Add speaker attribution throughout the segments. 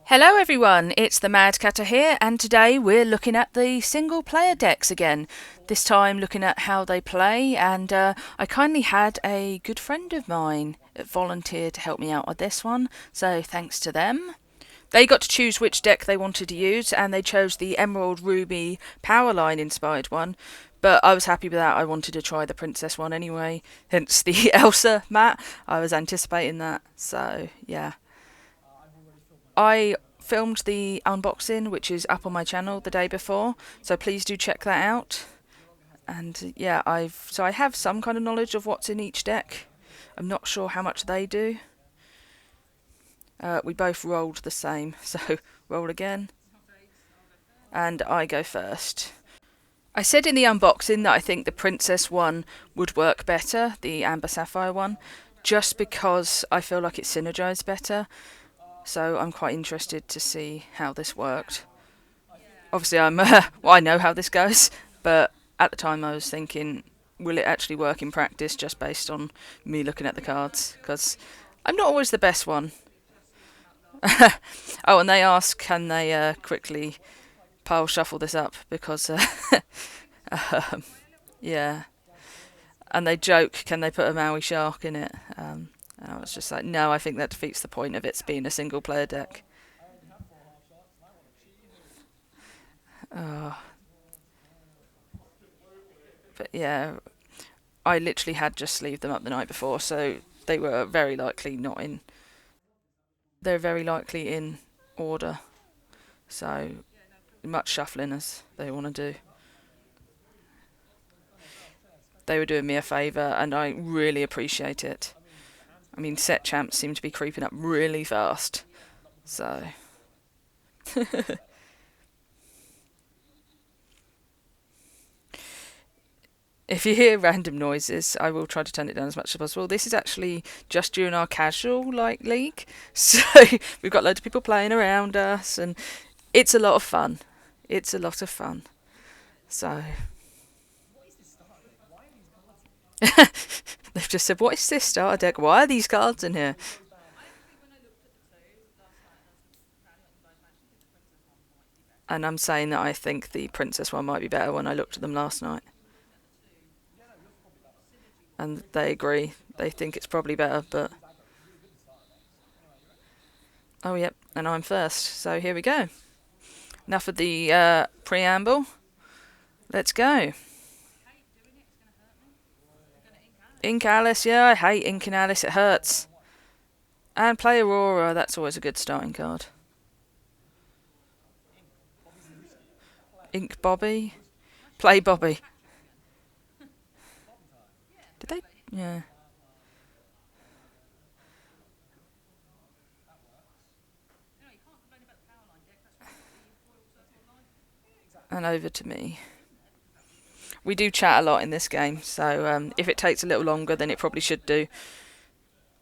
Speaker 1: Hello everyone, it's the Mad Catter here, and today we're looking at the single player decks again. This time looking at how they play, and I kindly had a good friend of mine volunteer to help me out with this one, so thanks to them. They got to choose which deck they wanted to use, and they chose the Emerald Ruby Powerline inspired one. But I was happy with that. I wanted to try the Princess one anyway, hence the Elsa mat. I was anticipating that, so yeah. I filmed the unboxing, which is up on my channel the day before, so please do check that out. And yeah, I have some kind of knowledge of what's in each deck. I'm not sure how much they do. We both rolled the same, so roll again. And I go first. I said in the unboxing that I think the Princess one would work better, the Amber Sapphire one, just because I feel like it synergised better. So I'm quite interested to see how this worked. Obviously, well, I know how this goes, but at the time I was thinking, will it actually work in practice just based on me looking at the cards? Because I'm not always the best one. Oh, and they ask, can they quickly pile shuffle this up? Because, yeah. And they joke, can they put a Maui shark in it? And I was just like, no, I think that defeats the point of it being a single player deck. Oh. But yeah, I literally had just sleeved them up the night before, so they were very likely not in. They're very likely in order, so much shuffling as they want to do. They were doing me a favour, and I really appreciate it. I mean, set champs seem to be creeping up really fast, so. If you hear random noises, I will try to turn it down as much as possible. This is actually just during our casual league, so we've got loads of people playing around us, and it's a lot of fun. It's a lot of fun. So they've just said, "What is this starter deck? Why are these cards in here?" And I'm saying that I think the Princess one might be better when I looked at them last night. And they agree. They think it's probably better, but. Oh, yep, and I'm first, so here we go. Enough of the preamble. Let's go. Ink Alice, yeah, I hate Ink and Alice, it hurts. And play Aurora, that's always a good starting card. Ink Bobby. Play Bobby. Did they? Yeah. And over to me. We do chat a lot in this game, so if it takes a little longer than it probably should do.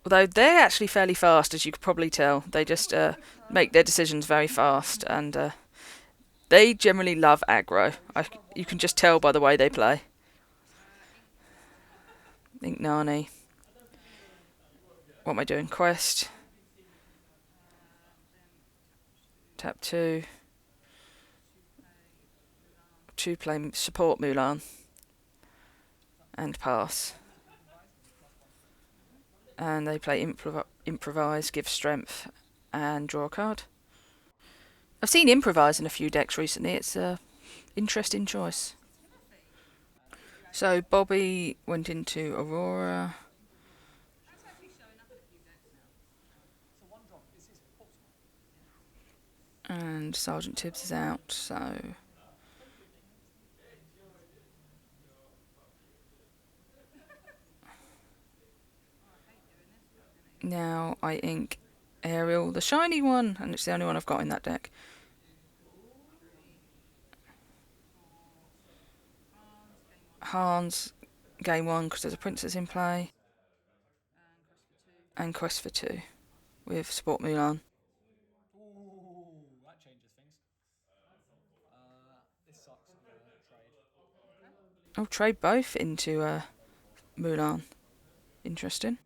Speaker 1: Although they're actually fairly fast, as you could probably tell. They just make their decisions very fast, and they generally love aggro. You can just tell by the way they play. Ink Nani. What am I doing? Quest. Tap 2. To play support Mulan. And pass. And they play improvise, give strength, and draw a card. I've seen improvise in a few decks recently. It's a interesting choice. So Bobby went into Aurora. And Sergeant Tibbs is out, so. Now I ink Ariel, the shiny one, and it's the only one I've got in that deck. Hans, game 1, because there's a princess in play. And Quest for 2, with support Mulan. I'll trade both into Mulan. Interesting.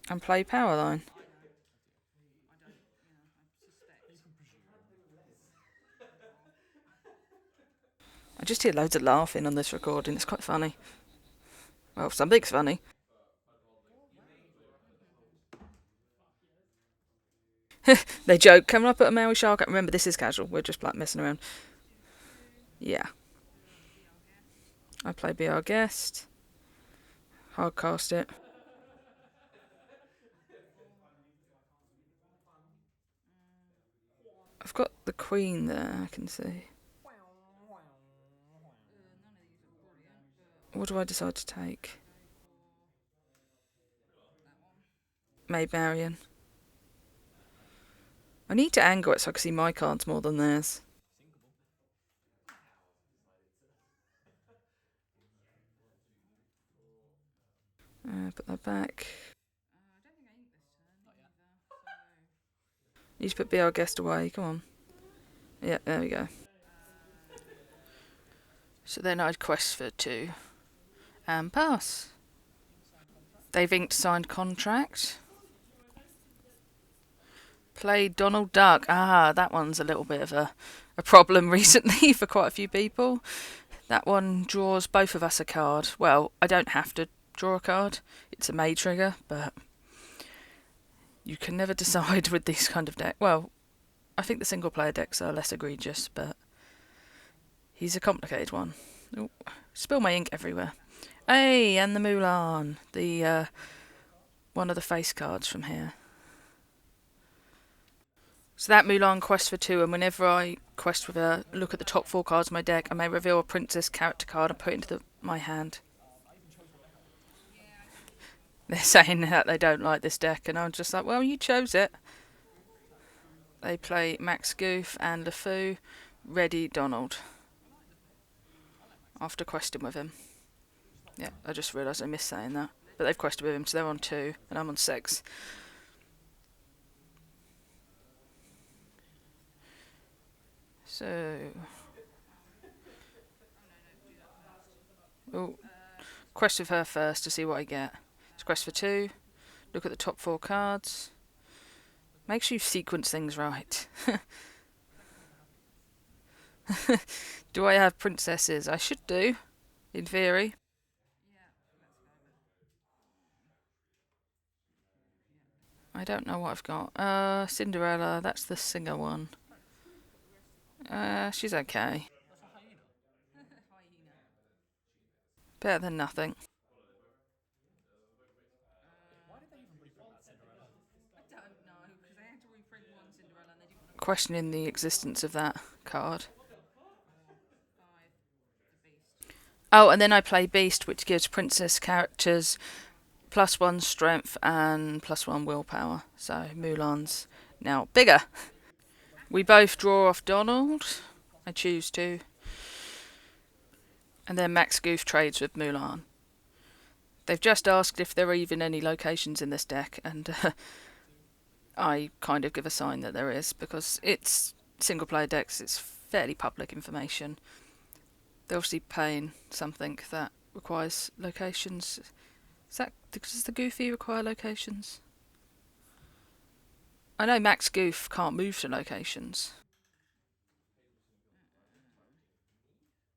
Speaker 1: And play Powerline. I just hear loads of laughing on this recording. It's quite funny. Well, something's funny. They joke, coming up at a Maui shark. Remember, this is casual. We're just like messing around. Yeah. I play Be Our Guest. Hardcast it. I've got the Queen there, I can see. What do I decide to take? Maid Marian. I need to angle it so I can see my cards more than theirs. Put that back. You just put Be Our Guest away, come on. Yeah, there we go. So then I'd quest for 2. And pass. They've inked signed contract. Play Donald Duck. Ah, that one's a little bit of a problem recently for quite a few people. That one draws both of us a card. Well, I don't have to draw a card. It's a May trigger, but you can never decide with these kind of decks. Well, I think the single player decks are less egregious, but he's a complicated one. Ooh, spill my ink everywhere. Hey, and the Mulan, the one of the face cards from here. So that Mulan quests for 2, and whenever I quest with her, look at the top 4 cards of my deck, I may reveal a princess character card and put it into my hand. They're saying that they don't like this deck, and I'm just like, well, you chose it. They play Max Goof and LeFou, ready Donald. After questing with him. Yeah, I just realised I missed saying that. But they've quested with him, so they're on 2, and I'm on 6. So... oh, quest with her first to see what I get. It's quest for 2. Look at the top 4 cards. Make sure you sequence things right. Do I have princesses? I should do, in theory. I don't know what I've got. Cinderella, that's the singer one. She's okay. Better than nothing. Questioning the existence of that card. Oh, and then I play Beast, which gives princess characters +1 strength and +1 willpower. So Mulan's now bigger. We both draw off Donald. I choose to. And then Max Goof trades with Mulan. They've just asked if there are even any locations in this deck, and I kind of give a sign that there is, because it's single player decks, it's fairly public information. They're obviously paying something that requires locations. Does the Goofy require locations? I know Max Goof can't move to locations.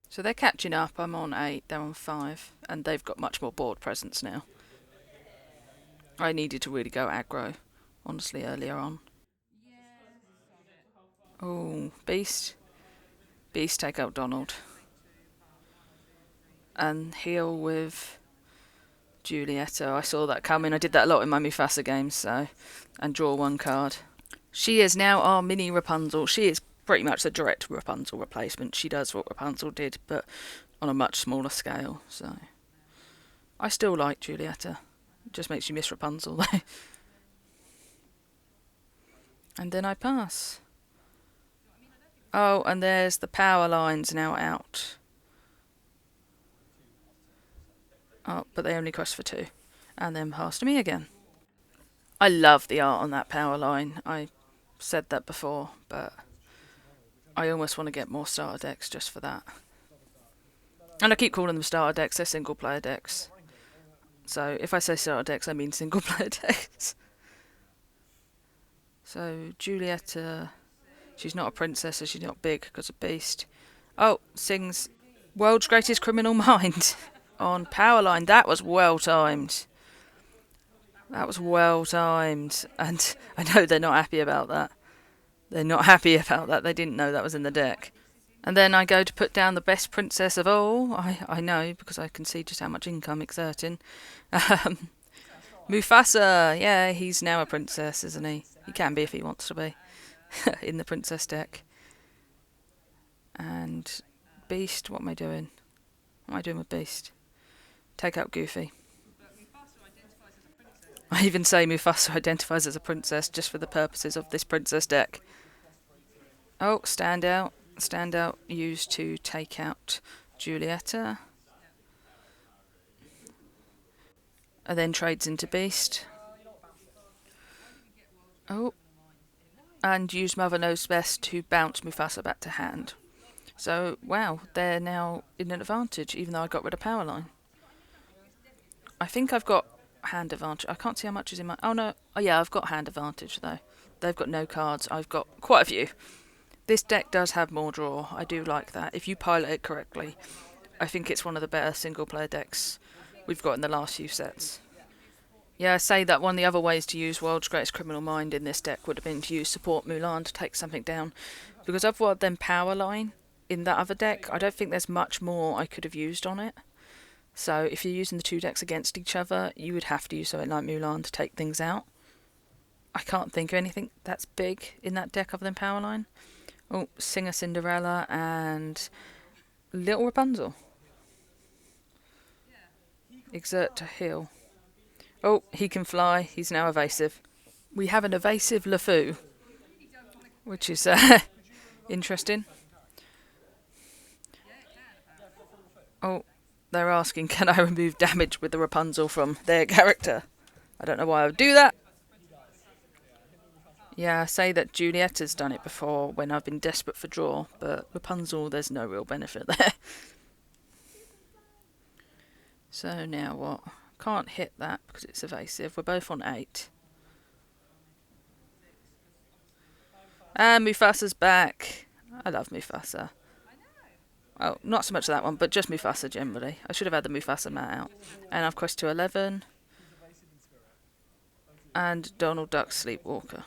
Speaker 1: So they're catching up. I'm on 8, they're on 5, and they've got much more board presence now. I needed to really go aggro, honestly, earlier on. Oh, Beast. Beast, take out Donald. And heal with Giulietta. I saw that coming. I did that a lot in my Mufasa games, so. And draw 1 card. She is now our mini Rapunzel. She is pretty much the direct Rapunzel replacement. She does what Rapunzel did, but on a much smaller scale, so. I still like Giulietta. It just makes you miss Rapunzel, though. And then I pass. Oh, and there's the power lines now out. Oh, but they only quest for 2. And then pass to me again. I love the art on that power line. I said that before, but I almost want to get more starter decks just for that. And I keep calling them starter decks, they're single player decks. So if I say starter decks, I mean single player decks. So Giulietta, she's not a princess, so she's not big because of Beast. Oh, sings World's Greatest Criminal Mind on Powerline. That was well timed. That was well timed. And I know they're not happy about that. They're not happy about that. They didn't know that was in the deck. And then I go to put down the best princess of all. I know, because I can see just how much income exerting. Mufasa. Yeah, he's now a princess, isn't he? He can be if he wants to be. In the princess deck. And Beast, what am I doing? What am I doing with Beast? Take out Goofy. I even say Mufasa identifies as a princess just for the purposes of this princess deck. Oh, standout. Standout used to take out Julieta. And then trades into Beast. Oh. And use Mother Knows Best to bounce Mufasa back to hand. So, wow, they're now in an advantage, even though I got rid of Powerline. I think I've got hand advantage. I can't see how much is in my... Oh, no. Oh, yeah, I've got hand advantage, though. They've got no cards. I've got quite a few. This deck does have more draw. I do like that. If you pilot it correctly, I think it's one of the better single-player decks we've got in the last few sets. Yeah, I say that one of the other ways to use World's Greatest Criminal Mind in this deck would have been to use Support Mulan to take something down. Because otherwise than Powerline in that other deck, I don't think there's much more I could have used on it. So if you're using the two decks against each other, you would have to use something like Mulan to take things out. I can't think of anything that's big in that deck other than Powerline. Oh, Singer Cinderella and Little Rapunzel. Exert to heal. Oh, he can fly. He's now evasive. We have an evasive LeFou, which is interesting. Oh, they're asking, can I remove damage with the Rapunzel from their character? I don't know why I would do that. Yeah, I say that Julieta's done it before when I've been desperate for draw, but Rapunzel, there's no real benefit there. So now what? Can't hit that because it's evasive. We're both on 8. And Mufasa's back. I love Mufasa. Oh, not so much that one, but just Mufasa generally. I should have had the Mufasa mat out. And I've crossed to 11. And Donald Duck Sleepwalker.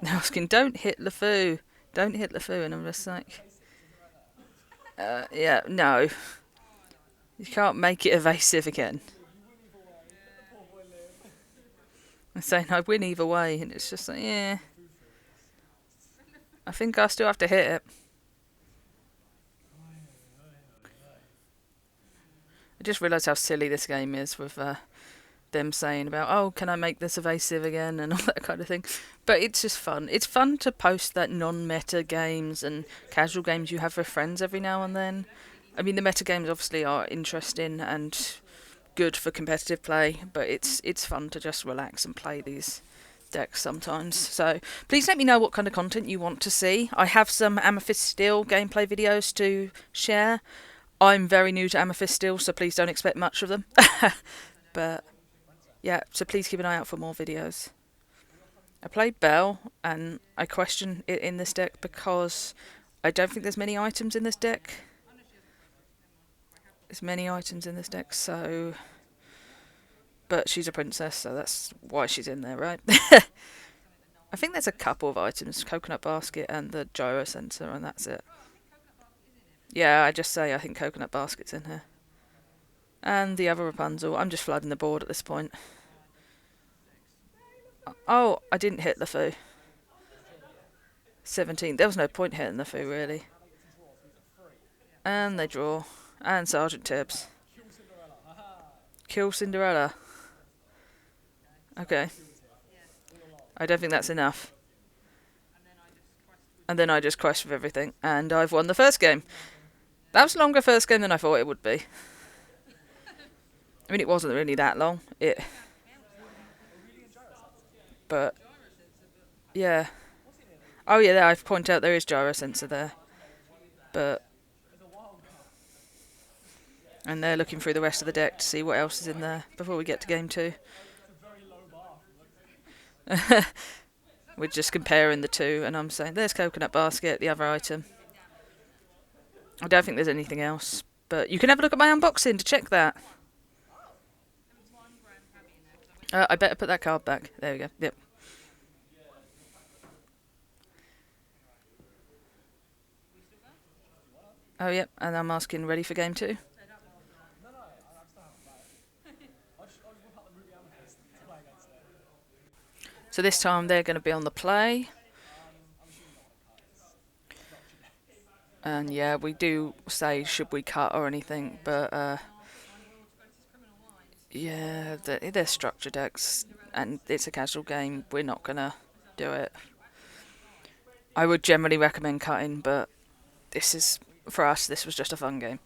Speaker 1: They're asking, don't hit LeFou. Don't hit LeFou. And I'm just like... yeah, no. You can't make it evasive again. I'm saying I win either way, and it's just like, yeah. I think I still have to hit it. I just realised how silly this game is with them saying about, oh, can I make this evasive again, and all that kind of thing. But it's just fun. It's fun to post that non-meta games and casual games you have with friends every now and then. I mean, the meta games obviously are interesting and good for competitive play, but it's fun to just relax and play these decks sometimes. So please let me know what kind of content you want to see. I have some Amethyst Steel gameplay videos to share. I'm very new to Amethyst Steel, so please don't expect much of them. But yeah, so please keep an eye out for more videos. I played Belle, and I question it in this deck because I don't think there's many items in this deck. There's many items in this deck, so... But she's a princess, so that's why she's in there, right? I think there's a couple of items. Coconut Basket and the Gyro Sensor, and that's it. Yeah, I just say I think Coconut Basket's in here. And the other Rapunzel. I'm just flooding the board at this point. Oh, I didn't hit LeFou. 17. There was no point hitting LeFou, really. And they draw. And Sergeant Tibbs. Kill Cinderella. Okay. I don't think that's enough. And then I just crashed with everything. And I've won the first game. That was a longer first game than I thought it would be. I mean, it wasn't really that long. But, yeah. Oh, yeah, there, I've pointed out there is gyro sensor there. But... And they're looking through the rest of the deck to see what else is in there before we get to game 2. We're just comparing the two, and I'm saying, there's Coconut Basket, the other item. I don't think there's anything else, but you can have a look at my unboxing to check that. I better put that card back. There we go. Yep. Oh, yep. And I'm asking, ready for game 2? So this time they're going to be on the play. And yeah, we do say should we cut or anything, but yeah, they're structure decks and it's a casual game. We're not going to do it. I would generally recommend cutting, but this is, for us, this was just a fun game.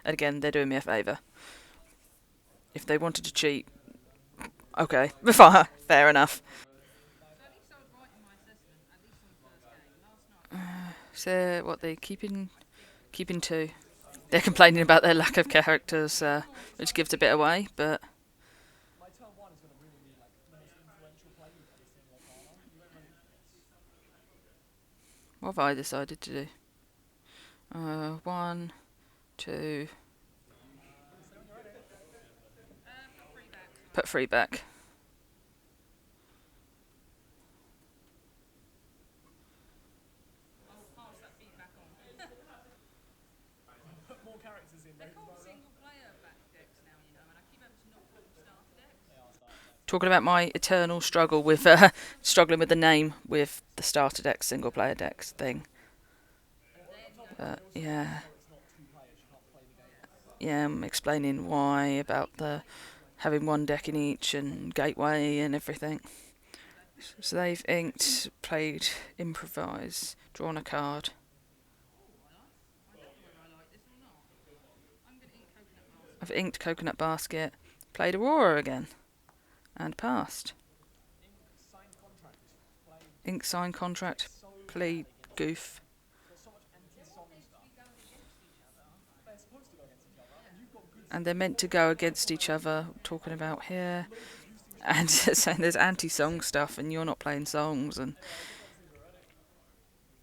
Speaker 1: And again, they're doing me a favour. If they wanted to cheat, okay, fair enough. So what they keeping 2. They're complaining about their lack of characters, which gives a bit away, but what have I decided to do? 1, 2. Put 3 back. Talking about my eternal struggle with struggling with the name with the starter decks, single player decks thing. Yeah, I'm explaining why about the having one deck in each and gateway and everything. So they've inked, played, improvise, drawn a card. I've inked Coconut Basket, played Aurora again, and passed. Ink Sign Contract, played Goof. And they're meant to go against each other, talking about here. And saying there's anti-song stuff and you're not playing songs. And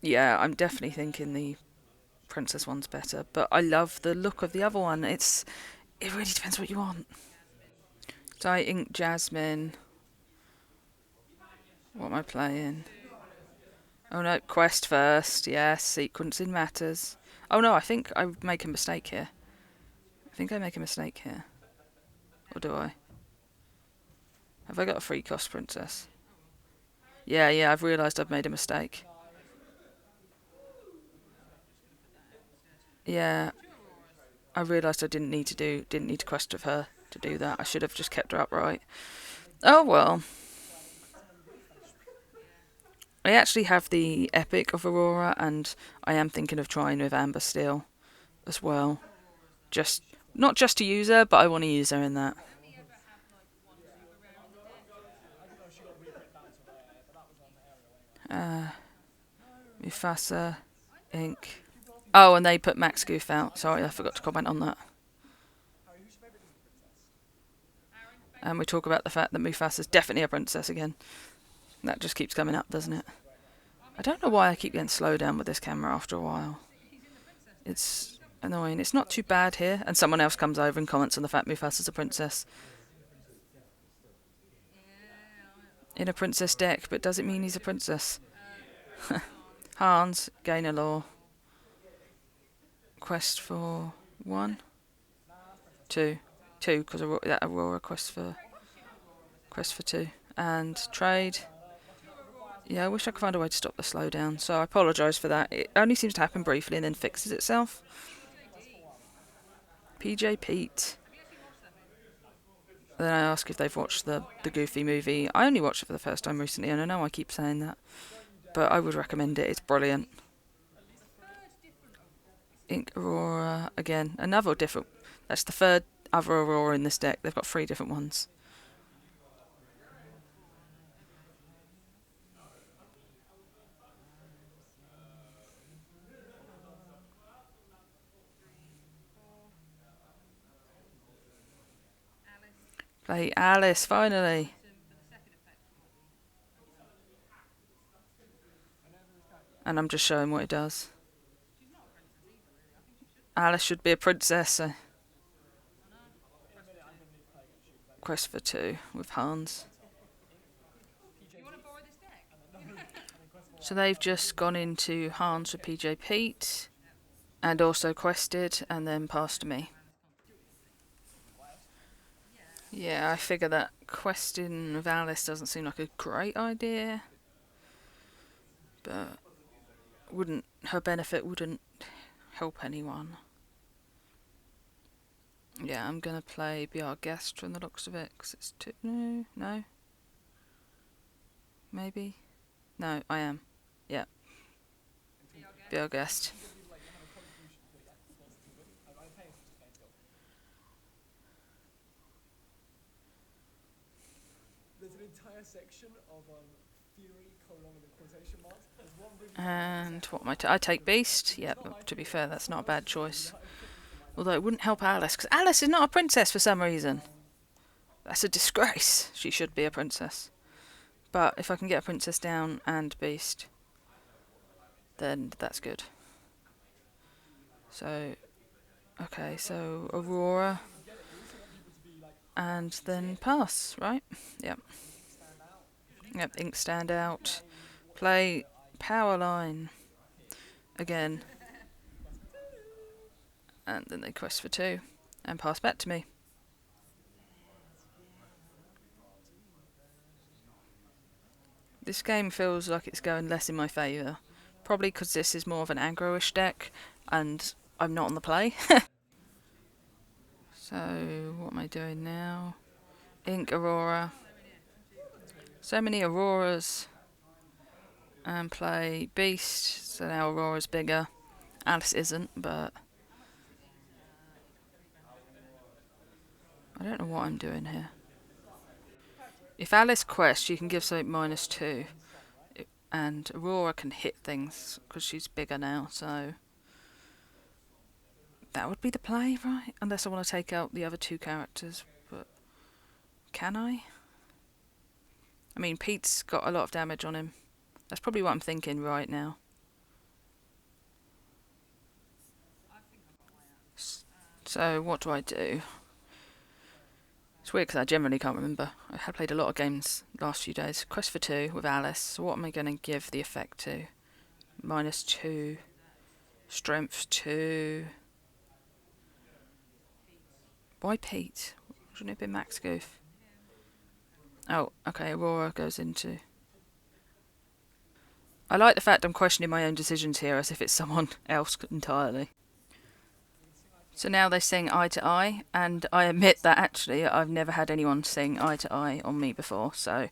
Speaker 1: yeah, I'm definitely thinking the Princess one's better. But I love the look of the other one. It really depends what you want. So I inked Jasmine. What am I playing? Oh no, Quest first. Yes, sequencing matters. Oh no, I think I make a mistake here. Or do I? Have I got a free cost princess? Yeah, I've realised I've made a mistake. Yeah, I realised I didn't need to quest with her to do that. I should have just kept her upright. Oh well. I actually have the epic of Aurora, and I am thinking of trying with Amber Steel as well. Not just to use her, but I want to use her in that. Mufasa, Ink. Oh, and they put Max Goof out. Sorry, I forgot to comment on that. And we talk about the fact that Mufasa's definitely a princess again. That just keeps coming up, doesn't it? I don't know why I keep getting slowed down with this camera after a while. It's annoying. It's not too bad here. And someone else comes over and comments on the fact Mufasa's a princess. In a princess deck, but does it mean he's a princess? Hans, gain a law. Quest for 1, 2, because that Aurora quest for 2, and trade. Yeah, I wish I could find a way to stop the slowdown. So I apologise for that. It only seems to happen briefly and then fixes itself. PJ Pete. Then I ask if they've watched the Goofy movie. I only watched it for the first time recently, and I know I keep saying that, but I would recommend it. It's brilliant. Ink Aurora again, another different. That's the third other Aurora in this deck. They've got 3 different ones. Play Alice finally. And I'm just showing what it does. Alice should be a princess. So. Quest for 2 with Hans. So they've just gone into Hans with PJ Pete and also quested and then passed to me. Yeah, I figure that questing with Alice doesn't seem like a great idea, but her benefit wouldn't help anyone. Yeah, I'm gonna play Be Our Guest from the looks of it, 'cause it's too... No? Maybe? No, I am. Yeah. Be Our Guest.
Speaker 2: There's an entire section of theory, colon, and quotation marks.
Speaker 1: And what am I take Beast? Yep, to be fair, that's not a bad choice. Although it wouldn't help Alice, because Alice is not a princess for some reason. That's a disgrace. She should be a princess. But if I can get a princess down and Beast, then that's good. So, okay, so Aurora, and then pass, right? Yep. Yep, ink stand out. Play Powerline again. And then they quest for 2 and pass back to me. This game feels like it's going less in my favour. Probably because this is more of an aggro-ish deck and I'm not on the play. So, what am I doing now? Ink Aurora. So many Auroras. And play Beast. So now Aurora's bigger. Alice isn't, but... I don't know what I'm doing here. If Alice quests, she can give something -2. And Aurora can hit things because she's bigger now, so... That would be the play, right? Unless I want to take out the other 2 characters, but... Can I? I mean, Pete's got a lot of damage on him. That's probably what I'm thinking right now. So, what do I do? It's weird because I generally can't remember. I had played a lot of games last few days. Quest for 2 with Alice. So what am I going to give the effect to? -2. Strength 2. Why Pete? Shouldn't it be Max Goof? Oh, okay, Aurora goes into... I like the fact I'm questioning my own decisions here as if it's someone else entirely. So now they sing Eye to Eye, and I admit that actually I've never had anyone sing Eye to Eye on me before, so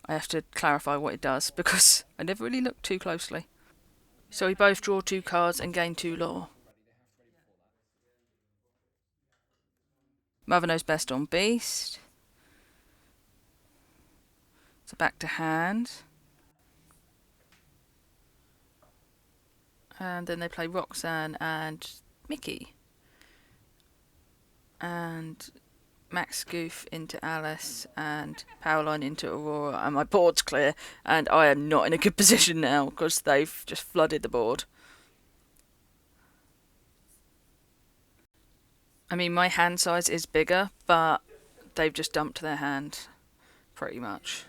Speaker 1: I have to clarify what it does, because I never really looked too closely. So we both draw 2 cards and gain 2 lore. Mother Knows Best on Beast. So back to hand. And then they play Roxanne and Mickey. And Max Goof into Alice and Powerline into Aurora, and my board's clear, and I am not in a good position now because they've just flooded the board. I mean, my hand size is bigger, but they've just dumped their hand, pretty much.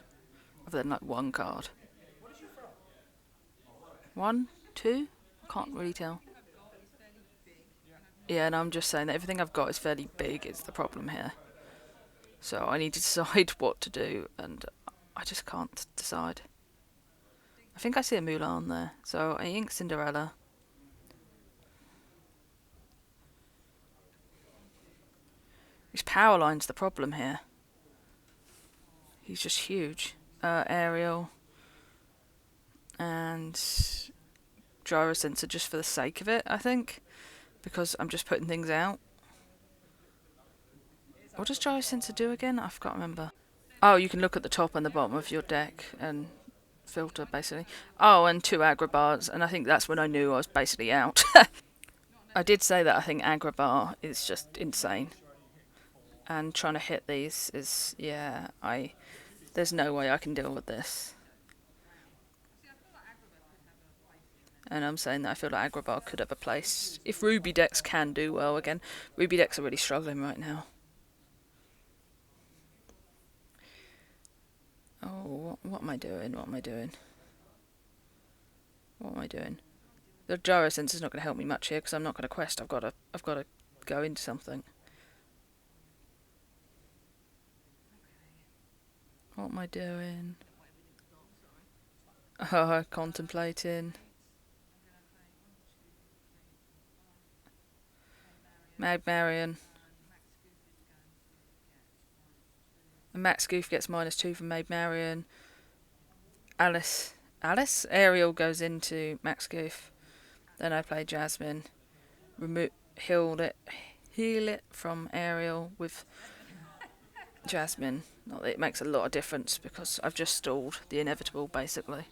Speaker 1: Other than like 1 card. 1? 2? I can't really tell. Yeah, and I'm just saying that everything I've got is fairly big, is the problem here. So I need to decide what to do, and I just can't decide. I think I see a Mulan there, so I ink Cinderella. His Powerline's the problem here. He's just huge. Ariel. And gyro sensor just for the sake of it, I think. Because I'm just putting things out. What does gyro sensor do again? I can't remember. Oh, you can look at the top and the bottom of your deck and filter, basically. Oh, and 2 aggro bars, and I think that's when I knew I was basically out. I did say that I think aggro bar is just insane. And trying to hit these is, yeah, there's no way I can deal with this. And I'm saying that I feel like Agrabah could have a place. If Ruby decks can do well again. Ruby decks are really struggling right now. Oh, what am I doing? What am I doing? What am I doing? The gyro sensor's not going to help me much here because I'm not going to quest. I've got to go into something. What am I doing? Oh, contemplating. Marion. And Max Goof gets -2 from Marion. Alice? Ariel goes into Max Goof. Then I play Jasmine. Heal it from Ariel with Jasmine. Not that it makes a lot of difference because I've just stalled the inevitable basically.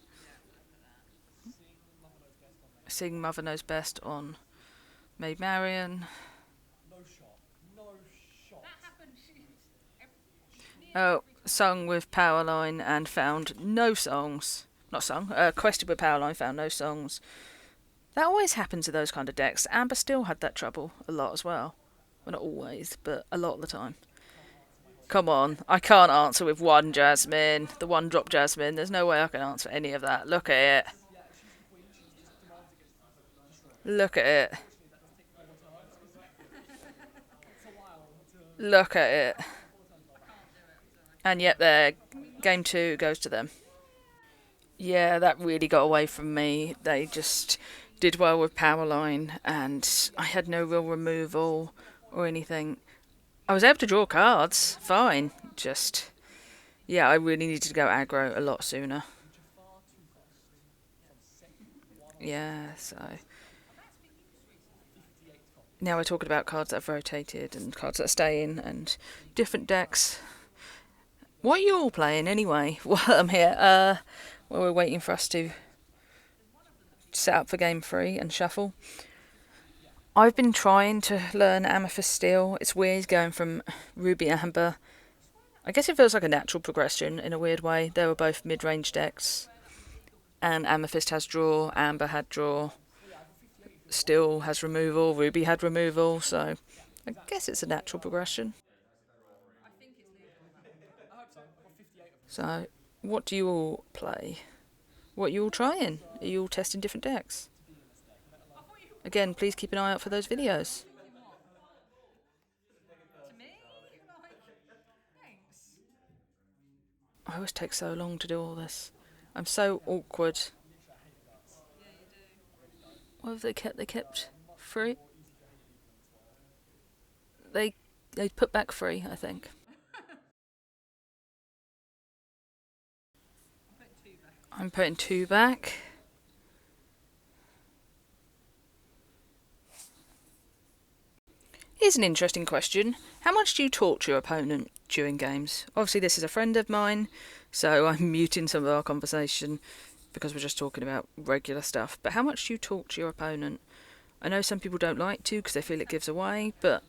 Speaker 1: Sing Mother Knows Best on Maid Marian.
Speaker 2: No shot.
Speaker 1: Oh, sung with Powerline and found no songs. Not sung, quested with Powerline, found no songs. That always happens to those kind of decks. Amber still had that trouble a lot as well. Well, not always, but a lot of the time. Come on, I can't answer with one Jasmine. The one drop Jasmine. There's no way I can answer any of that. Look at it. Look at it. Look at it. And yet there, game 2 goes to them. Yeah, that really got away from me. They just did well with Powerline, and I had no real removal or anything. I was able to draw cards, fine. Just, yeah, I really needed to go aggro a lot sooner. Yeah, so. Now we're talking about cards that have rotated and cards that stay in and different decks. What are you all playing anyway? While I'm here, while we're waiting for us to set up for game 3 and shuffle. I've been trying to learn Amethyst Steel. It's weird going from Ruby Amber. I guess it feels like a natural progression in a weird way. They were both mid-range decks. And Amethyst has draw, Amber had draw. Steel has removal, Ruby had removal, so I guess it's a natural progression. So, what do you all play? What are you all trying? Are you all testing different decks? Again, please keep an eye out for those videos. I always take so long to do all this. I'm so awkward. What have they kept? They kept 3? They put back 3, I think. I'm putting 2 back. Here's an interesting question. How much do you talk to your opponent during games? Obviously this is a friend of mine, so I'm muting some of our conversation because we're just talking about regular stuff. But how much do you talk to your opponent? I know some people don't like to because they feel it gives away, but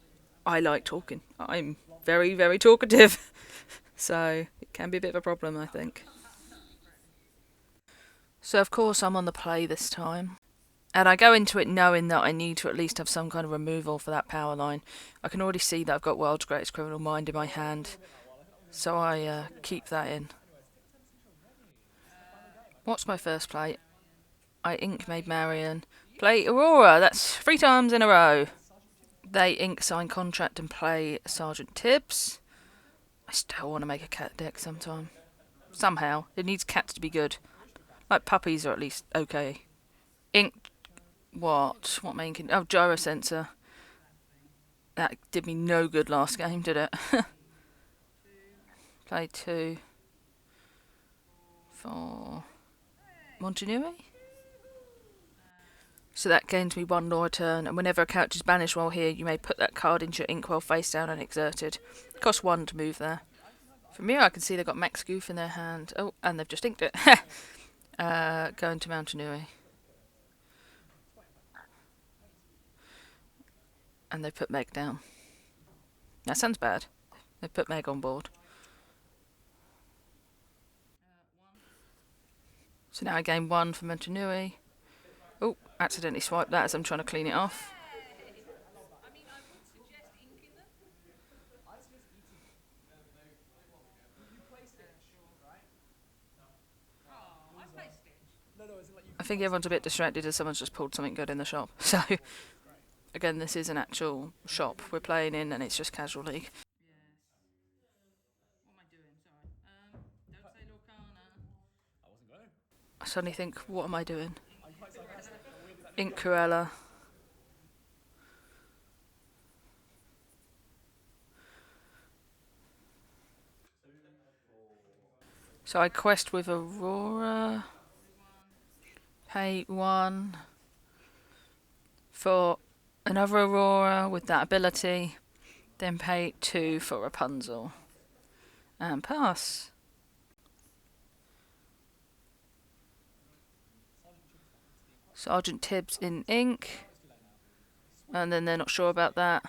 Speaker 1: I like talking. I'm very, very talkative. So it can be a bit of a problem, I think. So of course I'm on the play this time. And I go into it knowing that I need to at least have some kind of removal for that power line. I can already see that I've got World's Greatest Criminal Mind in my hand. So I keep that in. What's my first play? I ink Maid Marian. Play Aurora, that's 3 times in a row. They ink Sign Contract and play Sergeant Tibbs. I still want to make a cat deck sometime. Somehow. It needs cats to be good. Like puppies are at least okay. Ink... What am I inking? Oh, gyro sensor. That did me no good last game, did it? Play 2 for Montanui. So that gains me 1 law a turn, and whenever a character is banished while here, you may put that card into your inkwell face down and exerted. Costs 1 to move there. From here I can see they've got Max Goof in their hand. Oh, and they've just inked it. Going to Montanui. And they put Meg down. That sounds bad. They put Meg on board. So now I gain 1 for Montanui. Oh, accidentally swiped that as I'm trying to clean it off.
Speaker 2: No, no, as in like you
Speaker 1: I think everyone's a bit distracted as someone's just pulled something good in the shop. So, again, this is an actual shop we're playing in and it's just casual league.
Speaker 2: I wasn't going.
Speaker 1: I suddenly think, what am I doing?
Speaker 2: I'm quite sarcastic. How weird is that?
Speaker 1: Ink Cruella. So I quest with Aurora. Pay 1 for another Aurora with that ability. Then pay 2 for Rapunzel. And pass. Sergeant Tibbs in ink. And then they're not sure about that.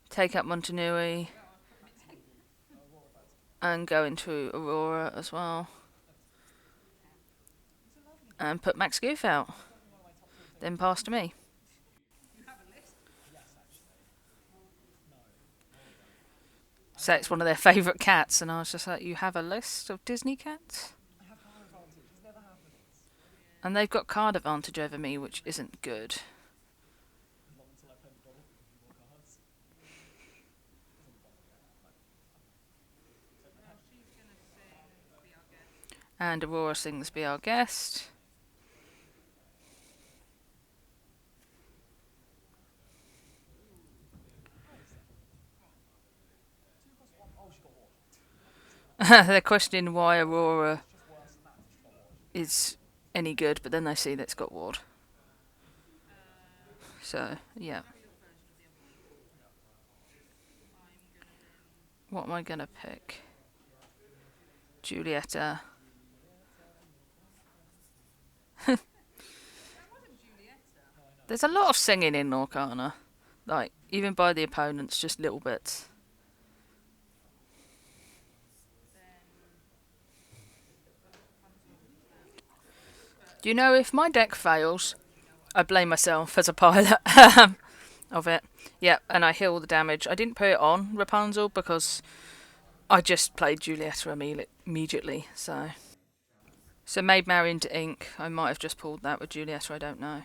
Speaker 1: Take out Montanui. And go into Aurora as well. And put Max Goof out. Then pass to me. So it's one of their favourite cats, and I was just like, you have a list of Disney cats?
Speaker 2: I have card advantage. This never happens.
Speaker 1: And they've got card advantage over me, which isn't good.
Speaker 2: Not until I play the bottle with a few more cards.
Speaker 1: And Aurora sings Be Our Guest.
Speaker 2: Oh, she got one.
Speaker 1: They're questioning why Aurora is any good, but then they see that it's got Ward. So, yeah. What am I going to pick? Julieta. There's a lot of singing in Lorcana. Like, even by the opponents, just little bits. Do you know, if my deck fails, I blame myself as a pilot of it. Yep, and I heal the damage. I didn't put it on Rapunzel because I just played Julieta immediately, so... So Maid Marian to ink. I might have just pulled that with Julieta, I don't know.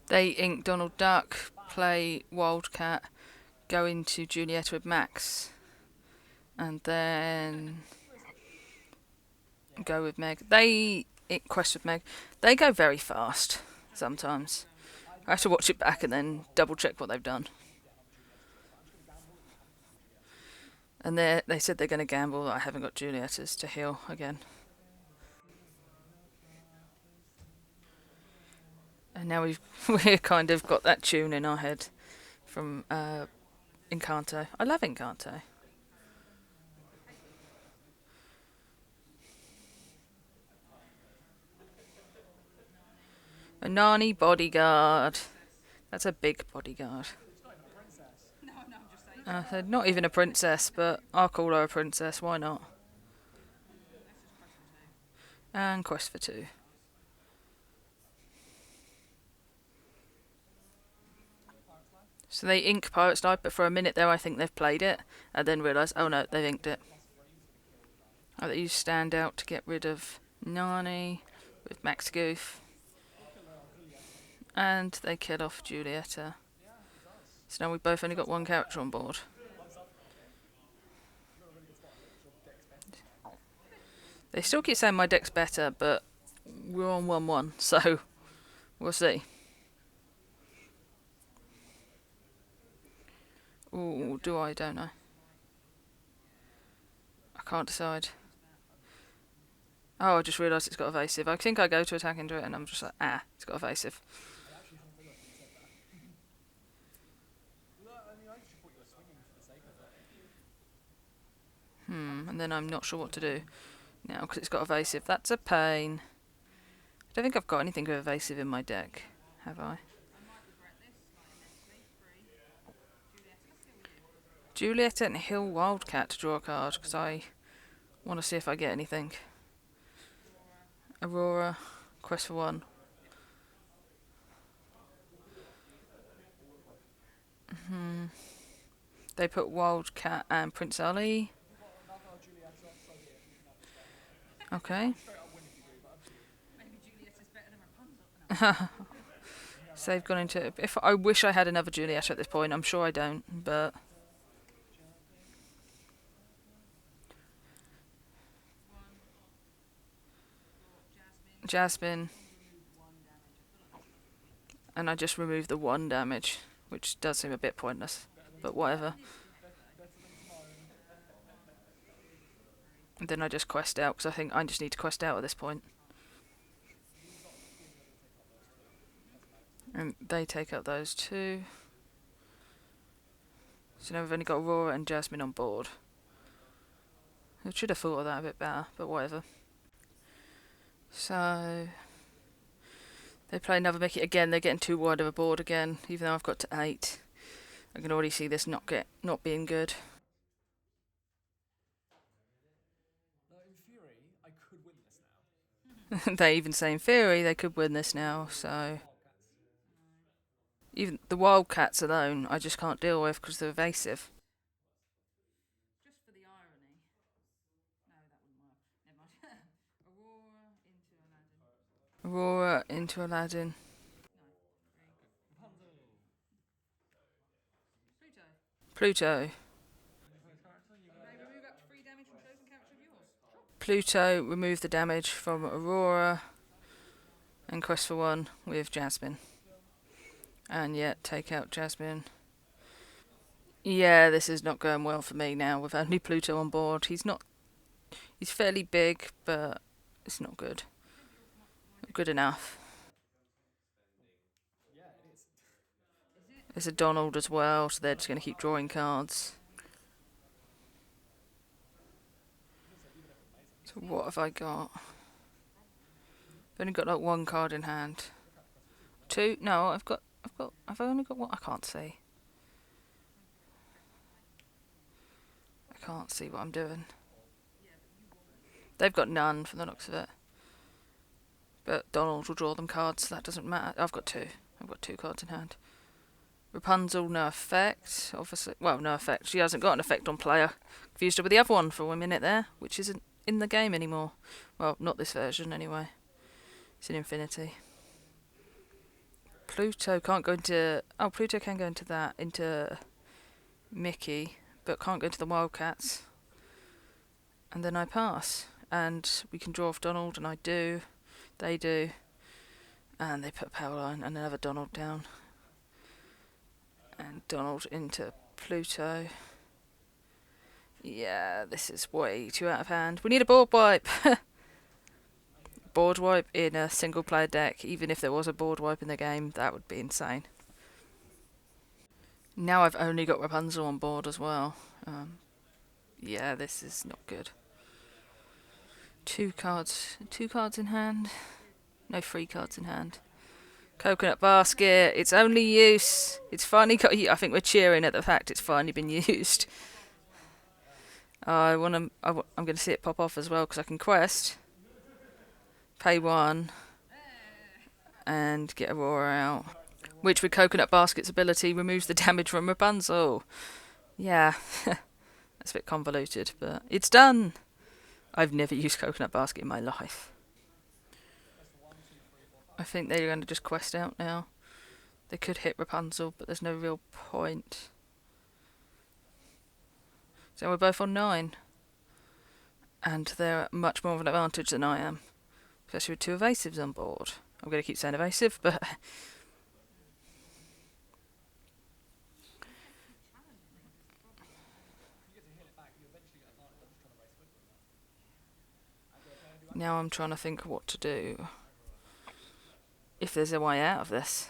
Speaker 1: They ink Donald Duck, play Wildcat, go into Julieta with Max, and then go with Meg. They quest with Meg. They go very fast sometimes. I have to watch it back and then double check what they've done. And they said they're going to gamble that I haven't got Julieta's to heal again. And now we've kind of got that tune in our head from Encanto. I love Encanto. A Nani bodyguard. That's a big bodyguard. So not even a princess, but I'll call her a princess. Why not? And quest for 2. So they ink Pirate's Life, but for a minute there I think they've played it, and then realise, oh no, they've inked it. Oh, they use Stand Out to get rid of Nani with Max Goof. And they kill off Julieta. So now we've both only got one character on board. They still keep saying my deck's better, but we're on 1-1, so we'll see. Ooh, do I, don't I? I can't decide. Oh, I just realised it's got evasive. I think I go to attack into it and I'm just like, it's got evasive. And then I'm not sure what to do now because it's got evasive. That's a pain. I don't think I've got anything with evasive in my deck, have I? Juliet and Hill Wildcat to draw a card because I want to see if I get anything. Aurora, quest for 1. They put Wildcat and Prince Ali.
Speaker 2: You've got another Juliet, so be it. You can have this one.
Speaker 1: Okay.
Speaker 2: Straight up win if you do, but up to you.
Speaker 3: Maybe Juliet is better than Rapunzel.
Speaker 1: So they've gone into. If I wish I had another Juliet at this point, I'm sure I don't, but. Jasmine. And I just removed the 1 damage, which does seem a bit pointless, but whatever. And then I just quest out, because I think I just need to quest out at this point. And they take out those 2. So now we've only got Aurora and Jasmine on board. I should have thought of that a bit better, but whatever. So they play another Mickey again. They're getting too wide of a board again, even though I've got to 8. I can already see this not being good.
Speaker 2: No, in theory, I could win this now.
Speaker 1: They even say in theory they could win this now. So even the Wildcats alone, I just can't deal with because they're evasive.
Speaker 3: Just for the irony. No, that wouldn't work. Never mind.
Speaker 1: Aurora into Aladdin. Pluto.
Speaker 3: May remove up to 3 damage from chosen character of yours.
Speaker 1: Pluto, remove the damage from Aurora. And quest for 1 with Jasmine. And yet, take out Jasmine. Yeah, this is not going well for me now with only Pluto on board. He's fairly big, but it's not good. Not good enough.
Speaker 2: Yeah, it is.
Speaker 1: There's a Donald as well, so they're just going to keep drawing cards. So what have I got? I've only got like 1 card in hand. 2? No, I've only got 1. I can't see. I can't see what I'm doing. They've got none from the looks of it. But Donald will draw them cards, so that doesn't matter. I've got 2. I've got 2 cards in hand. Rapunzel, no effect. Obviously, well, no effect. She hasn't got an effect on player. Confused her with the other one for a minute there, which isn't in the game anymore. Well, not this version anyway. It's in Infinity. Pluto can't go into... Oh, Pluto can go into that, into Mickey, but can't go into the Wildcats. And then I pass. And we can draw off Donald, and I do. They do. And they put Powerline and another Donald down. And Donald into Pluto. Yeah, this is way too out of hand. We need a board wipe. Board wipe in a single player deck, even if there was a board wipe in the game, that would be insane. Now I've only got Rapunzel on board as well. Yeah, this is not good. 2 cards in hand. No, 3 cards in hand. Coconut basket, its only use. It's finally got. I think we're cheering at the fact it's finally been used. I'm going to see it pop off as well because I can quest. Pay 1. And get Aurora out. Which with Coconut Basket's ability removes the damage from Rapunzel. Yeah, that's a bit convoluted, but it's done. I've never used Coconut Basket in my life. I think they're going to just quest out now. They could hit Rapunzel, but there's no real point. So we're both on 9. And they're at much more of an advantage than I am. Especially with 2 evasives on board. I'm going to keep saying evasive, but... Now I'm trying to think what to do. If there's a way out of this.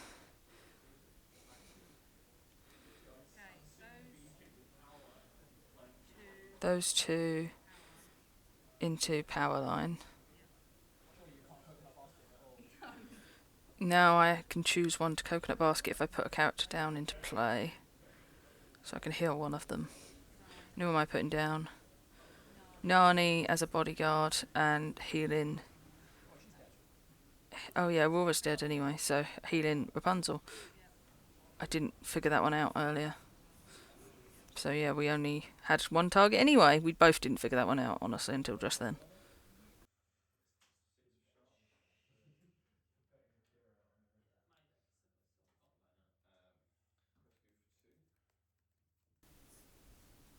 Speaker 1: Those 2 into Powerline. Now I can choose 1 to Coconut Basket if I put a character down into play. So I can heal 1 of them. Who am I putting down? Nani as a bodyguard and healing. Oh yeah, Aurora's dead anyway, so healing Rapunzel. I didn't figure that one out earlier. So yeah, we only had one target anyway. We both didn't figure that one out, honestly, until just then.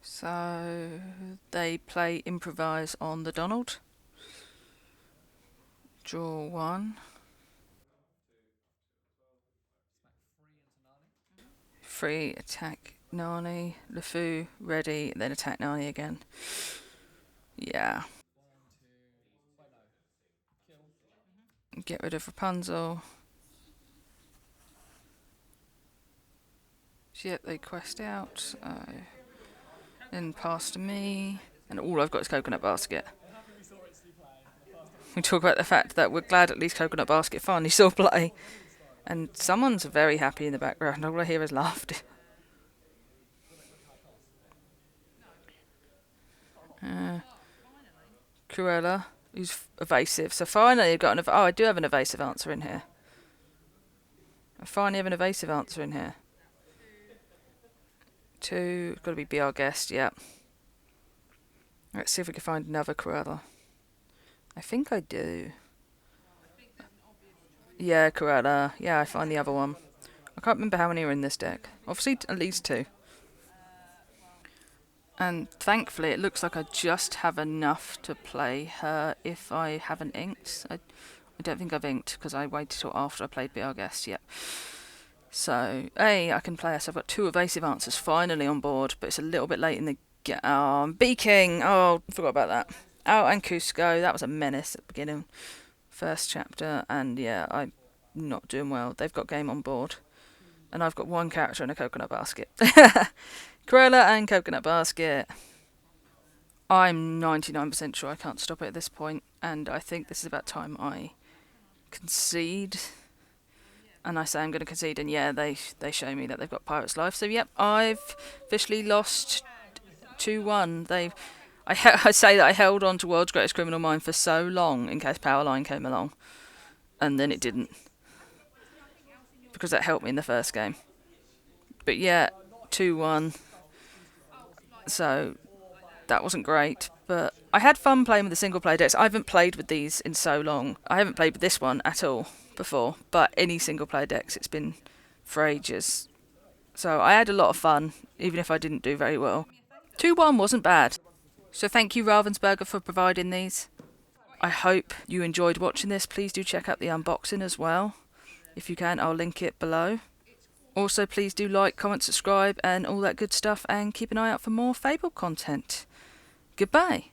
Speaker 1: So they play improvise on the Donald. Draw one. Free, attack Nani. LeFou, ready, then attack Nani again. Yeah. Get rid of Rapunzel. Yep, they quest out. Then pass to me. And all I've got is Coconut Basket. We talk about the fact that we're glad at least Coconut Basket finally saw play. And someone's very happy in the background. All I hear is laughter. Cruella, who's evasive. So finally I've got an... I do have an evasive answer in here. I finally have an evasive answer in here. 2, got to be our guest, yeah. Let's see if we can find another Cruella. I think I do. Yeah, Cruella. Yeah, I find the other one. I can't remember how many are in this deck. Obviously, at least 2. And thankfully, it looks like I just have enough to play her if I haven't inked. I don't think I've inked because I waited till after I played Be Our Guest, yep. So, I can play her. So I've got 2 evasive answers finally on board, but it's a little bit late in the game. Oh, I'm beaking! Oh, I forgot about that. Oh, and Cusco. That was a menace at the beginning. First chapter, and yeah, I'm not doing well. They've got game on board. And I've got 1 character in a Coconut Basket. Cruella and Coconut Basket. I'm 99% sure I can't stop it at this point, and I think this is about time I concede. And I say I'm going to concede, and yeah, they show me that they've got Pirate's Life. So yep, I've officially lost 2-1. I say that I held on to World's Greatest Criminal Mind for so long in case Powerline came along, and then it didn't, because that helped me in the first game. But yeah, 2-1. So that wasn't great, but I had fun playing with the single player decks. I haven't played with these in so long. I haven't played with this one at all before, but any single player decks, it's been for ages. So I had a lot of fun, even if I didn't do very well. 2-1 wasn't bad. So thank you, Ravensburger, for providing these. I hope you enjoyed watching this. Please do check out the unboxing as well. If you can, I'll link it below. Also, please do like, comment, subscribe, and all that good stuff, and keep an eye out for more Fabled content. Goodbye.